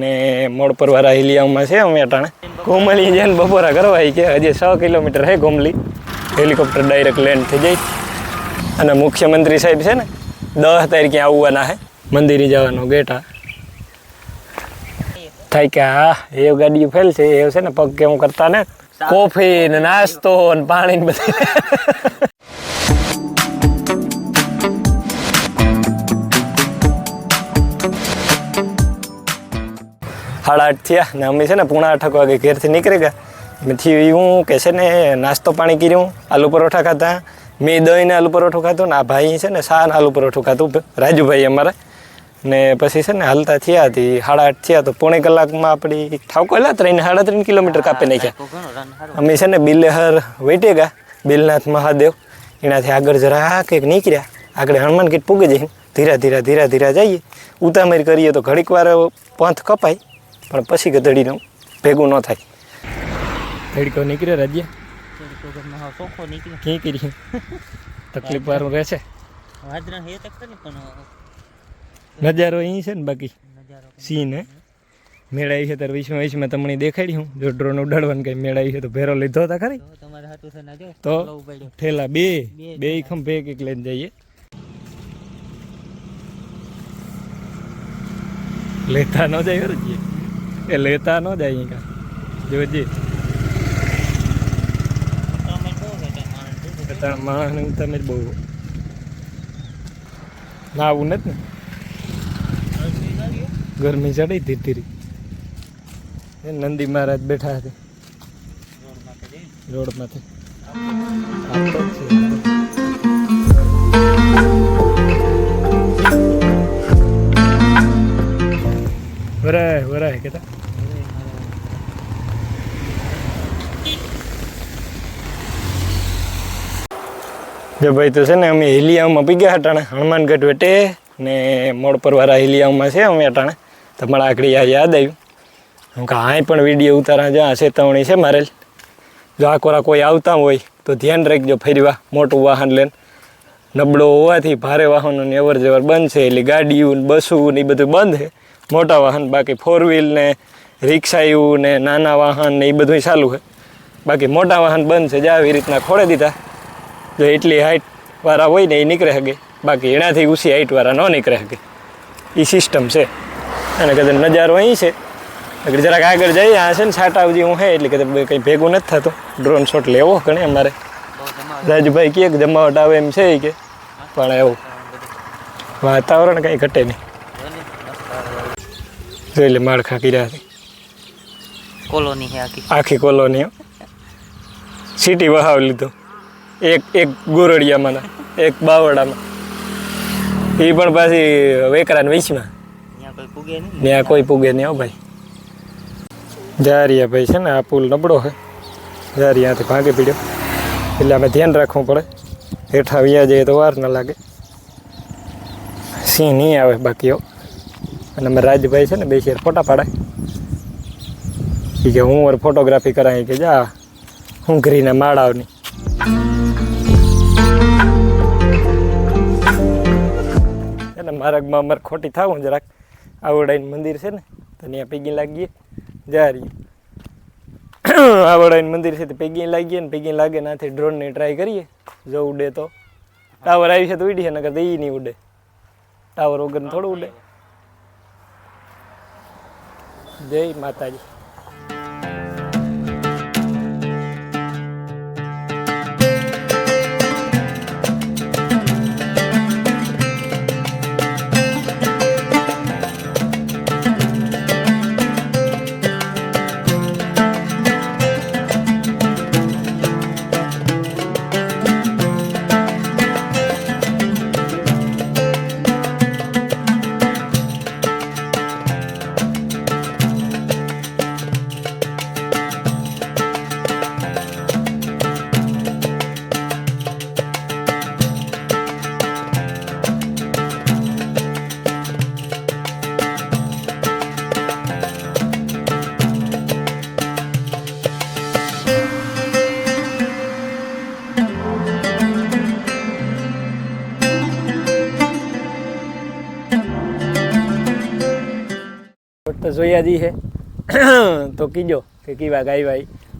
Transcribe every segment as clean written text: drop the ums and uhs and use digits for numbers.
ને મોડ પર વાળા હિલિયામાં છે અમે અટાણે કોમલી જઈને બપોરા કરવા કે હજી 6 કિલોમીટર હે કોમલી હેલિકોપ્ટર ડાયરેક્ટ લેન્ડ થઈ જાય અને મુખ્યમંત્રી સાહેબ છે ને 10 તારીખે આવવાના હે મંદિરે જવાનો ગેટા થાય કે હા એ ગાડીઓ ફેલ છે એ છે ને પગ કેમ કરતા ને કોફી ને નાસ્તો ને પાણી ને બધું 8:30 થયા ને અમે છે ને 7:30 વાગે ઘેરથી નીકળી ગયા મેથી હું કે છે ને નાસ્તો પાણી કર્યું આલુ પરોઠા ખાતા મેં દહીં ને આલુ પરોઠું ખાતું ને આ ભાઈ છે ને શાહ આલુ પરોઠું ખાતું રાજુભાઈ અમારા ને પછી છે ને હાલતા થયા હતી 8:30 થયા તો પોણી કલાકમાં આપણી ઠાવકોલા 3-3.5 કિલોમીટર કાપી નાખ્યા અમે છે ને બિલેહર વેટે ગયા બિલનાથ મહાદેવ એનાથી આગળ જરા કંઈક નીકળ્યા આગળ હનુમાન ગીટ પૂગી જઈને ધીરા ધીરા જઈએ ઉતામેર કરીએ તો ઘડીક વાર પંથ કપાય પણ પછી ગધડીનું ભેગું ન થાય ઘડીકો નીકળે રાજ્ય કી કરી તકલીફ વાળું રહેશે નજારો અહીં છે ને બાકી સીન હે મેળાઈ છે ત્યારે વિશમાં તમને દેખાડી હું જો ડ્રોન ઉડાડવાનું કઈ મેળાઈ છે તો ભેરો લીધો હતા ખરી તો ઠેલા બે ખંભે એક લઈને જઈએ લેતા ન જાય રજીએ એ લેતા ન જાય કા જોજે માણસ તમે જ બહુ ના આવું નથી ને ગરમી ચડી ધીરે નંદી મહારાજ બેઠા હતા રોડમાંથી વરાય કેતા જો ભાઈ તો છે ને અમે હિલિયામાં પી ગયા હટાણે હનુમાનગઢ વેટે ને મોડ પર વાળા હિલિયામાં છે અમે અટાણે તમારા આકડી યાદ આવ્યું હું કે આય પણ વિડીયો ઉતારા જ્યાં ચેતવણી છે મારેલ જો આ કોરા કોઈ આવતા હોય તો ધ્યાન રાખજો ફેરવા મોટું વાહન લઈને નબળો હોવાથી ભારે વાહનોની અવર જવર બંધ છે એટલે ગાડીઓ ને બસો ને એ બધું બંધ છે મોટા વાહન બાકી 4 વ્હીલ ને રિક્ષાયું ને નાના વાહન ને એ બધું ચાલુ છે બાકી મોટા વાહન બંધ છે જ આવી રીતના ખોડે દીધા જો એટલી હાઈટ વાળા હોય ને એ નીકળે શકે બાકી એનાથી ઊંચી હાઈટ વાળા ન નીકળે શકે એ સિસ્ટમ છે અને કદાચ નજારો અહીં છે એટલે જરાક આગળ જઈએ આ છે ને છાટાવજી હું હે એટલે કદાચ કંઈ ભેગું નથી થતું ડ્રોન શોટ લેવો ઘણે અમારે રાજુભાઈ કહે કે જમાવટ આવે એમ છે કે પણ એવું વાતાવરણ કંઈ ઘટે નહીં જોઈ લે માળખા કર્યા કોલોની આખી કોલોની સિટી વહાવ લીધું એક ગોરડિયામાં એક બાવડામાં એ પણ પાછી વેકરાને વીચમાં ત્યાં કોઈ પૂગે નહીં હો ભાઈ જારિયા ભાઈ છે ને આ પુલ નબળો છે જારિયાથી ભાંગી પીડ્યો એટલે અમે ધ્યાન રાખવું પડે હેઠા વ્યા જઈએ તો વાર ન લાગે સિંહ નહીં આવે બાકીઓ અને અમે રાજભાઈ છે ને બે શેર ફોટા પાડાય એ કે હું ફોટોગ્રાફી કરાવી કે જા હું ઘરીને માળાવની એને માર્ગમાં અમારે ખોટી થાવું જરાક આવડાઈનું મંદિર છે ને તો ત્યાં પૈગી લાગીએ જારીએ આવડાઈનું મંદિર છે તો પૈગી લાગીએ ને પૈગી લાગે નાથી ડ્રોનની ટ્રાય કરીએ જો ઉડે તો ટાવર આવી છે તો ઉડીએ નકર તો એ નહીં ઉડે ટાવર વગર થોડું ઉડે જય માતાજી તો જોયા જી છે તો કીજો કે કેવા ગાયવા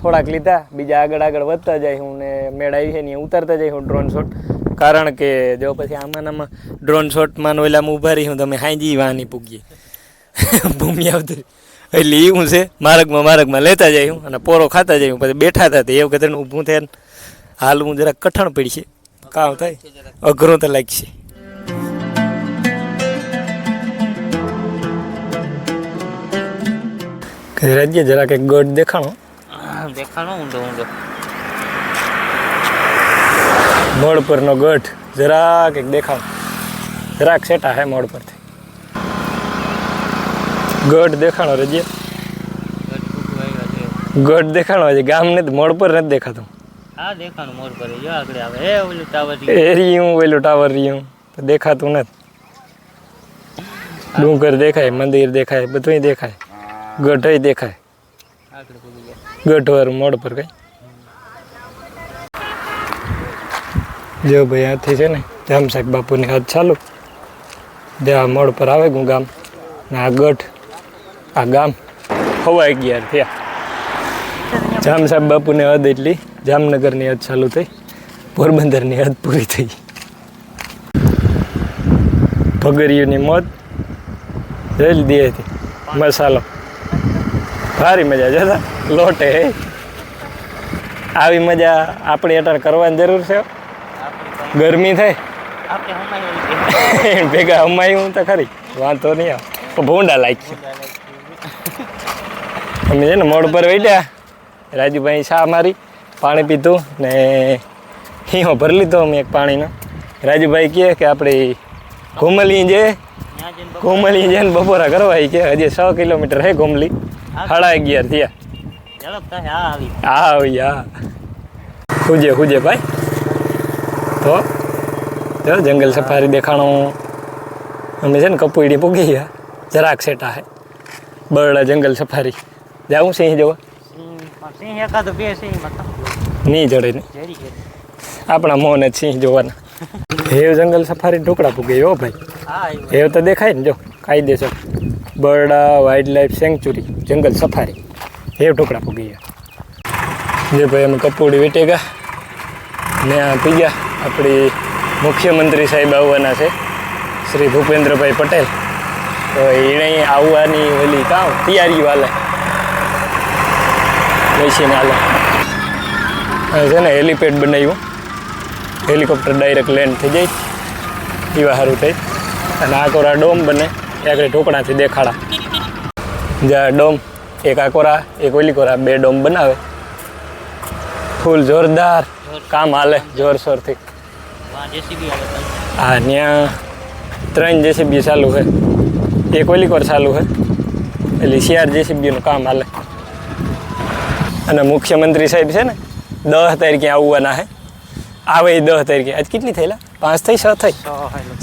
થોડાક લીધા બીજા આગળ આગળ વધતા જાય હું ને મેળ આવી છે ને ઉતારતા જાય હું ડ્રોન શોટ કારણ કે જો પછી આમાં ડ્રોન શોટમાં ઓલામાં ઊભા રહી હું તમે હાંજી વાની પૂગીએ ભૂમિ આવતી એટલે એવું છે માર્ગમાં લેતા જાય હું અને પોરો ખાતા જાય હું પછી બેઠા હતા એવું કે ઊભું થાય હાલ હું જરાક કઠણ પડી છે કામ થાય અઘરું તો લાગશે રાજ્ય જરાક એક ગઢ દેખાણો ઊંડો મોડ પરનો ગઢ જરાક એક દેખાણો જરાક સેટા હે મોડ પરથી ગઢ દેખાણો રાજ્ય ગઢ દેખાણો હજી ગામ નથી મોડ પર નથી દેખાતું હા દેખાણું મોર પર જો આગળ આવે હે ઓલું ટાવર એ રહ્યું ઓલું ટાવર રહ્યું તો દેખાતું નથી ડુંગર દેખાય મંદિર દેખાય બધું દેખાય ગઢ દેખાય આગળ પૂગી ગયા ગઢવાળું મોડ પર કઈ જો ભાઈ આથી છે ને જામસાક બાપુની હાથ ચાલુ જ્યાં મોડ પર આવે હું ગામ ને આ ગઢ આ ગામ હવાઈ ગયા થયા જામસાબ બાપુને હદ એટલી જામનગરની હદ ચાલુ થઈ પોરબંદરની હદ પૂરી થઈ ભગરિયુની મોત જઈ દે હતી મસાલો ભારી મજા જતા લોટે આવી મજા આપણે અટાણ કરવાની જરૂર છે ગરમી થાય ભેગા હમાયું તો ખરી વાંધો નહીં આવે ભૂંડા લાગશે અમે છે ને મોડ પર વેઠ્યા રાજુભાઈ શા મારી પાણી પીધું ને હીહો ભરી લીધો અમે એક પાણીનો રાજુભાઈ કહે કે આપણે ઘુમલી જઈને બપોરા કરવા કે હજી 6 કિલોમીટર હે ઘુમલી 11:30 થયા આવી હા ખુજે ભાઈ તો જો જંગલ સફારી દેખાણો અમે છે ને કપુડી પૂગી ગયા જરાક સેટા હે બરડા જંગલ સફારી જાઉં સિંહ જોવા નહીં જડે ને આપણા મોન જ સિંહ જોવાના હેવ જંગલ સફારી ઢોકળા પૂગે હો ભાઈ હેવ તો દેખાય ને જો કાયદેસર બરડા વાઇલ્ડ લાઈફ સેન્ચુરી જંગલ સફારી હેવ ઢોકળા પૂગી ગયા જે ભાઈ અમે કપૂડી વીટે ગયા ને આ પી ગયા આપણી મુખ્યમંત્રી સાહેબ આવવાના છે શ્રી ભૂપેન્દ્રભાઈ પટેલ તો એણે આવવાની ઓલી કામ તૈયારી વાલે બેસીને હાલે છે ને હેલીપેડ બનાવ્યું હેલિકોપ્ટર ડાયરેક્ટ લેન્ડ થઈ જાય એવા સારું થઈ અને આ કોરા ડોમ બને એ આગળ ઢોકણાથી દેખાડા જ્યાં ડોમ એક આ કોરા એક ઓલી કોરા 2 ડોમ બનાવે ફૂલ જોરદાર કામ હાલે જોરશોરથી હા ત્યાં 3 જેસીબી ચાલુ છે એક ઓલી કોર ચાલુ છે એટલે 4 જેસીબીનું કામ હાલે અને મુખ્યમંત્રી સાહેબ છે ને 10 તારીખે આવવાના છે આવે 10 તારીખે આજ કેટલી થયેલા 5 થઈ 6 થઈ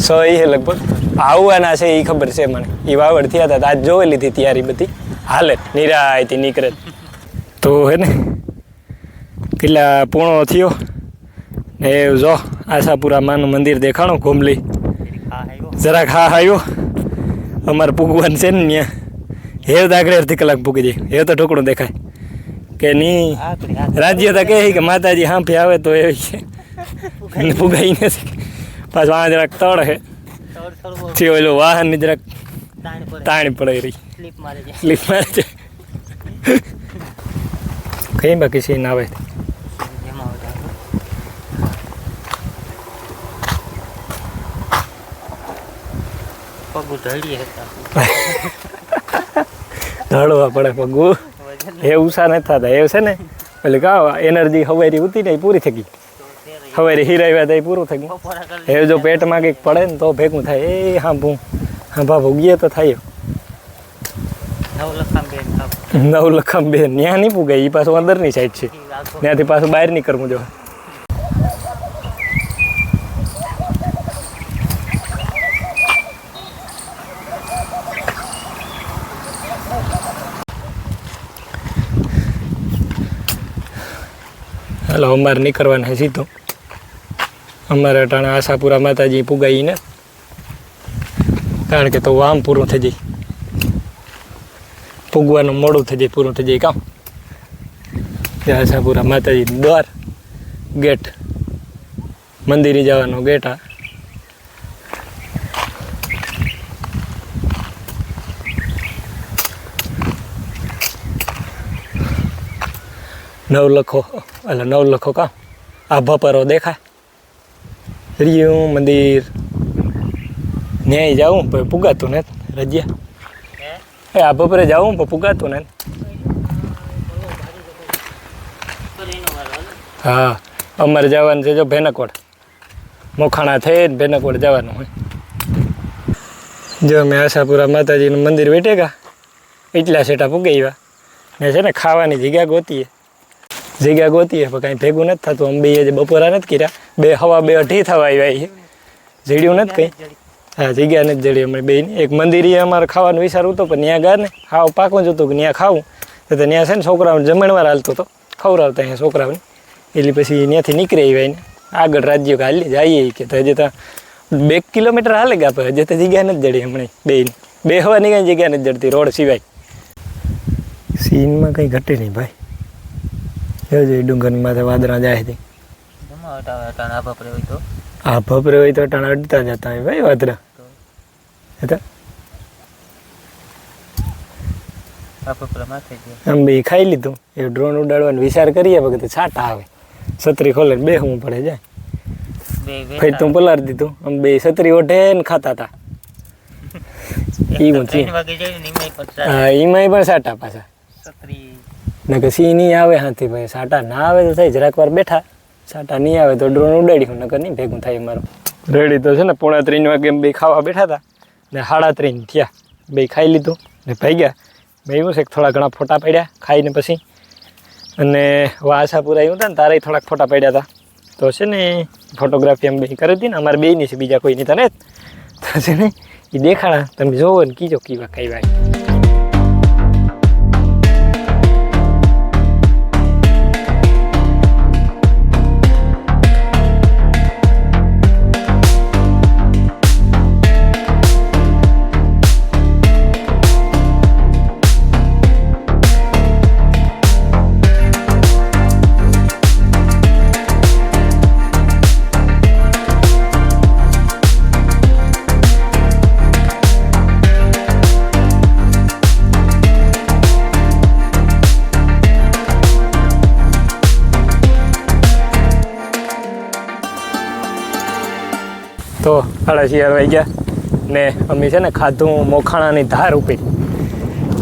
6 એ લગભગ આવવાના છે એ ખબર છે મને એ વાવડ થયા હતા આજ જોઈ લીધી તૈયારી બધી હાલે નિરાયથી નીકળે તો હે ને કેટલા પૂર્ણો થયો ને જો આશાપુરા માનું મંદિર દેખાણું ઘોમલી જરાક હા આવ્યો અમારે પૂગવાનું છે ને ત્યાં હેવ તો આગળ અડધી કલાક પૂગી જાય હેવ તો ઢોકળું દેખાય કે નહીં રાજ્ય તો કહે કે માતાજી હાંફી આવે તો એવી છે પૂગાઈ નથી પાછું આ જરાક તળ છે ઓલું વાહનની જરાક તાણી પડે રહી સ્લીપ મારે છે કઈ બાકી સીન આવે ઢળવા પડે પગું એ ઉષા નથી થતા એ છે ને એટલે કા એનર્જી હવારી ઉતી ને પૂરી થઈ ગઈ હવારી હીરાવ્યા તો પૂરું થઈ ગયું એ જો પેટમાં કંઈક પડે ને તો ભેગું થાય એ હા ભોગીએ તો થાય નવલખમ બેન ત્યાં નહીં પૂગાય એ પાછું અંદરની સાઈડ છે ત્યાંથી પાછું બહાર નહીં કરવું જો હાલો અમારે નીકળવાના સીધું અમારે અટાણે આશાપુરા માતાજી પુગાઈને કારણ કે તો આમ પૂરું થઈ જાય ફૂગવાનું મોડું થઈ જાય, પૂરું થઈ જાય કામ. ત્યાં આશાપુરા માતાજીનું દ્વાર, ગેટ, મંદિરે જવાનો ગેટ. આ નવલખો એટલે નવલખો કામ આભા પરો દેખાય રહ્યું મંદિર. ન્યાય જાઉં પણ પુગાતું ને રજ્યા એ આભા પરે જાઉં પણ પુગાતું ને. હા અમારે જવાનું છે જો ભેનકવાડ, મોખાણા થઈને ભેનકવાડ જવાનું હોય. જો અમે આશાપુરા માતાજીનું મંદિર વેઠેગા એટલા સેટા પુગાવ્યા ને છે ને ખાવાની જગ્યા ગોતીએ પણ કાંઈ ભેગું નથી થતું. અમે બે જે બપોરા નથી કર્યા, 2:30 થવા આવ્યા છે, જડ્યું નથી કંઈ. હા જગ્યા નથી જડી અમે બેને. એક મંદિરે અમારે ખાવાનું વિચારવું હતું પણ ત્યાં ગયા ને ખાવ પાકું જ હતું કે ત્યાં ખાવું તો ત્યાં છે ને છોકરાઓને જમણવાર હાલતો હતો, ખવડાવતા અહીંયા છોકરાઓને. એટલે પછી ત્યાંથી નીકળી આવ્યા ને આગળ રાજ્યો કે હાલી જઈએ કે તો હજી તો 2 કિલોમીટર હાલે ગયા પણ હજી તો જગ્યા નથી જડી હમણાં બેને. બેહવાની કાંઈ જગ્યા નથી જડતી રોડ સિવાય. સીનમાં કંઈ ઘટે નહીં ભાઈ. જોઈ ડુંગરની માથે વાદળા જાય છે. આ ભપરે હોય તો ટાણા અડતા જતા હોય ભાઈ વાદળા. આમ બે ખાઈ લીધું એ ડ્રોન ઉડાડવાનો વિચાર કરીએ વખતે છાટા આવે, છત્રી ખોલે બેહવું પડે જાય. ફરી તું પલાર દીધું આમ બે છત્રી ઓઢે ને ખાતા હતા. હા એમાંય પણ સાટા પાછા ને કે સી નહીં આવે હાથી ભાઈ. સાટા ના આવે તો થાય જરાક વાર બેઠા, સાટા નહીં આવે તો ડ્રોન ઉડાડ્યું નકર નહીં ભેગું થાય અમારું. રેડી તો છે ને 2:45 વાગે બે ખાવા બેઠા હતા ને 3:30 થયા. બે ખાઈ લીધું ને ભાગ્યા. મેં એવું છે કે થોડા ઘણા ફોટા પડ્યા ખાઈને પછી. અને આશાપુરા આવ્યું હતા ને તારે થોડાક ફોટા પડ્યા હતા તો છે ને ફોટોગ્રાફી અમે બે કરી હતી ને અમારે બેની છે, બીજા કોઈની તને તો છે ને એ દેખાડા તમે જોવો ને કીજો કીવા કઈ વાત. તો 4:30 વાગ્યા ને અમે છે ને ખાધું મોખાણાની ધાર ઉપર.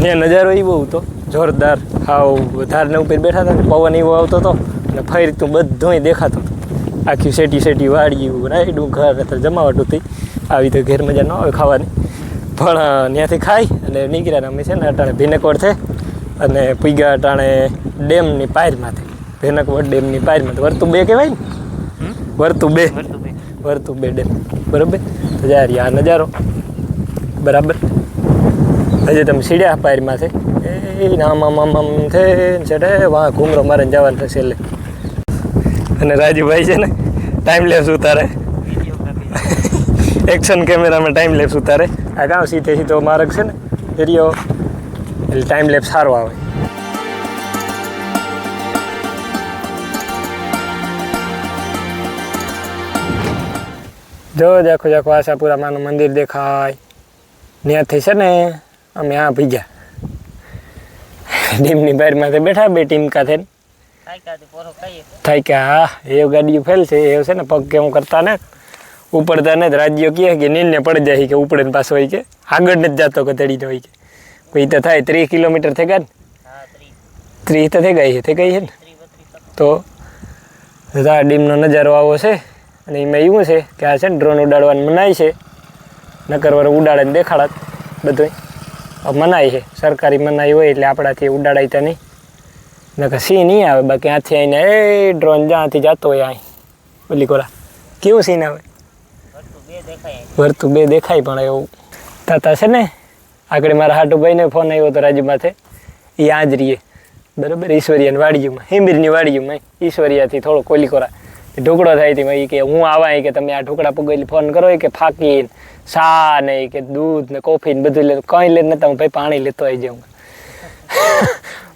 ને નજારો એવો હતો જોરદાર, હાવ ધારને ઉપર બેઠા હતા ને પવન એવો આવતો હતો ને ફરીતું બધું દેખાતું હતું. આખી સેટી વાળ્યું રાયડું ઘર તો જમાવટ હતી. આવી તો ઘેર મજા ન આવે ખાવાની પણ ત્યાંથી ખાઈ અને નીકળ્યા. અમે છે ને અટાણે ભીનકવાડ છે અને પૂગ્યા અટાણે ડેમની પાયરમાંથી, ભીનકવાડ ડેમની પાયરમાંથી. વર્તુ 2 કહેવાય ને, વર્તુ 2 ડેમ બરાબર. તો જાય આ નજારો બરાબર. હજી તમે સીડ્યા પાયરમાં છે એ આમ છે છેટે વાં ઘૂમરો મારે જવાનું થશે. એટલે અને રાજુભાઈ છે ને ટાઈમ લેપ્સ ઉતારે, એક્શન કેમેરામાં ટાઈમ લેપ્સ ઉતારે. આ કાં સીધો માર્ગ છે ને એરિયો એટલે ટાઈમ લેપ્સ સારો આવે. જો જાખો આશાપુરા માનું મંદિર દેખાય. ત્યાંથી છે ને અમે આ ભીગ્યા ડીમની બારીમાંથી બેઠા બે ટીમકા થઈને થાક્યા. એ ગાડીઓ ફેલ છે એ છે ને પગ કેવું કરતા ને ઉપડતા ને રાજ્યો કહે કે નીને પડી જાય કે ઉપડે ને પાછો હોય કે આગળ નથી જતો કે તળી હોય કે પછી તો થાય 30 કિલોમીટર થઈ ગયા ને, 30 તો થઈ ગઈ છે ને. તો આ ડીમનો નજારો આવો છે. અને એમાં એવું છે કે આ છે ને ડ્રોન ઉડાડવાનું મનાય છે, નકર વાર ઉડાડે ને દેખાડત બધું મનાય છે. સરકારી મનાઈ હોય એટલે આપણાથી ઉડાડાયતા નહીં, નકર સીન નહીં આવે. બાકી આથી આવીને એ ડ્રોન જ્યાંથી જતો હોય અહીં ઓલી કોરા કેવું સીન આવે. વર્તુ 2 દેખાય પણ એવું થતા છે ને. આગળ મારા હાટુભાઈને ફોન આવ્યો હતો રાજુ માથે, એ આ જ રહીએ બરાબર ઈશ્વરિયાની વાડીમાં, હિમીરની વાડીમાં. ઈશ્વરિયાથી થોડો કોલી કોરા ઢોકળો થાય હતી કે હું આવા કે તમે આ ઢોકળા પગેલી ફોન કરો કે ફાકી ચા ને કે દૂધ ને કોફી ને બધું લે. કંઈ લે નતા હું ભાઈ પાણી લેતો આવી જાઉં.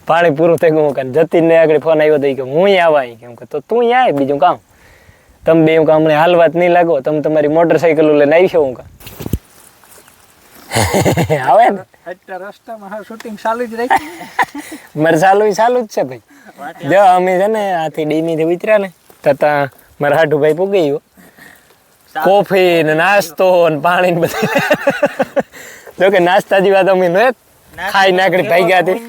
પાણી પૂરું થઈ ગયું કે જતીનને આગળ ફોન આવ્યો તો કે હું આવા કેમ કે તો તું આય બીજું કામ તમે બે કામ હમણાં હાલવા જ નહીં લાગો તમે તમારી મોટરસાઇકલ લઈને આવી છો હું કા આવે ને અત્યારે રસ્તામાં શૂટિંગ ચાલુ જ રાખી મારે ચાલુ જ છે ભાઈ જો અમે છે ને આથી ડીમીથી ઉતર્યા ને તતા મારા હાટુભાઈ પૂગી ગયો કોફી ને નાસ્તો ને પાણી ને બધું જો કે નાસ્તા જેવા તો અમે ખાઈ નાકડી ભાઈ હતી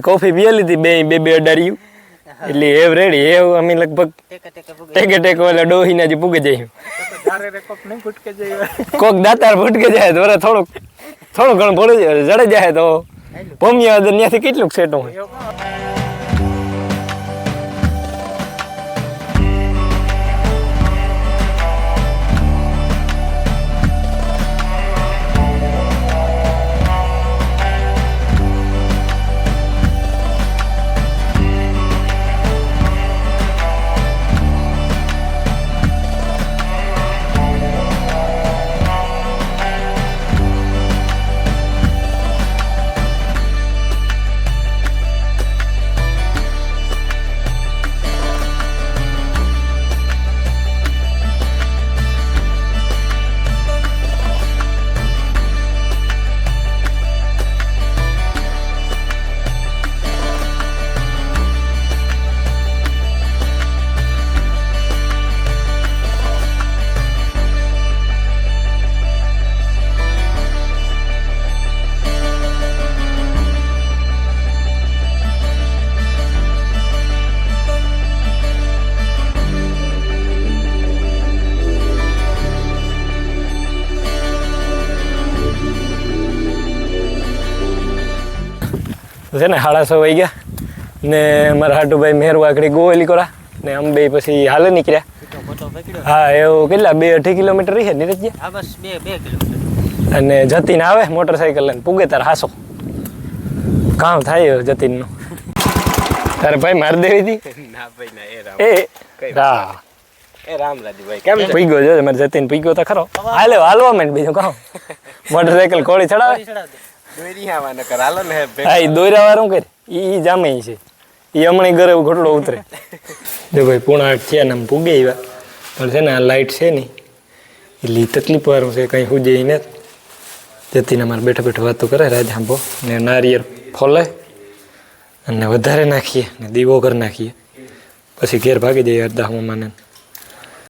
કોફી પી લીધી બે અડાડ્યું એટલે એવ રેડી એવ અમે લગભગ ટેકે ઓલા ડોહીના જે પૂગે જાય કોક દાતાર ફૂટકે જાય તો થોડું ઘણું ભોળું જડે જાય તો ભમ્યા ત્યાંથી કેટલું સેટું હોય છે ને 6:30 વાગી ગયા ને મારા હાટુભાઈ મેરવા આખડી ગોવેલી કોરા ને અમે બે પછી હાલે નીકળ્યા હા એવું કેટલા 2-2.5 કિલોમીટર રહી છે નીરજજી હા બસ 2 કિલોમીટર અને જતીન આવે મોટરસાઇકલ લઈને પૂગે તાર હાસો કામ થાય જતીનનું તારે ભાઈ મારી દેવી હતી ના ભાઈ ના એ રામરાજીભાઈ કેમ છે પીગો જો મારે જતીન પીગો તો ખરો હાલવા માંડ બીજું કામ મોટરસાઇકલ કોળી ચડાવે દોરી આવવાના કર હાલો ને હા એ દોર્યા વાળું કરે એ જામે છે એ હમણાં ઘરે ઘોટડો ઉતરે જો ભાઈ 7:30 થયા ને આમ પૂગે આવ્યા પણ છે ને આ લાઇટ છે ને એટલે તકલીફ વાળું છે કંઈ સુજે ને જતીને અમારે બેઠા વાતો કરે રાજ આંબો ને નારિયેળ ફોલે અને વધારે નાખીએ ને દીવો કરી નાખીએ પછી ઘેર ભાગી જઈએ અડધા માને